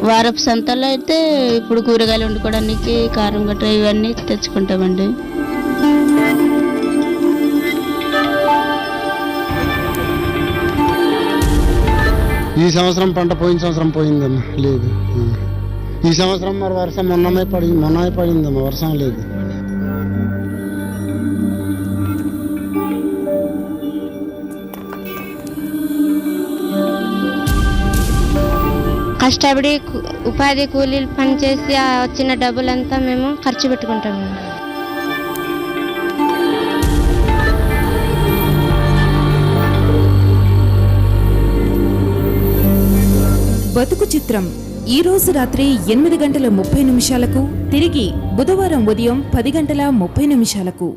వారపు సంతలో అయితే ఇప్పుడు కూరగాయలు వండుకోవడానికి కారం గట్రా ఇవన్నీ తెచ్చుకుంటామండి. ఈ సంవత్సరం పంట పోయిన సంవత్సరం పోయిందమ్మా, లేదు. ఈ సంవత్సరం మరి వర్షం మొన్నమే పడిందమ్మా, వర్షం లేదు. కష్టపడి ఉపాధి కూలీలు పనిచేసి వచ్చిన డబ్బులంతా మేము ఖర్చు పెట్టుకుంటాము. బతుకు చిత్రం ఈ రోజు రాత్రి 8:30 తిరిగి బుధవారం ఉదయం 10:30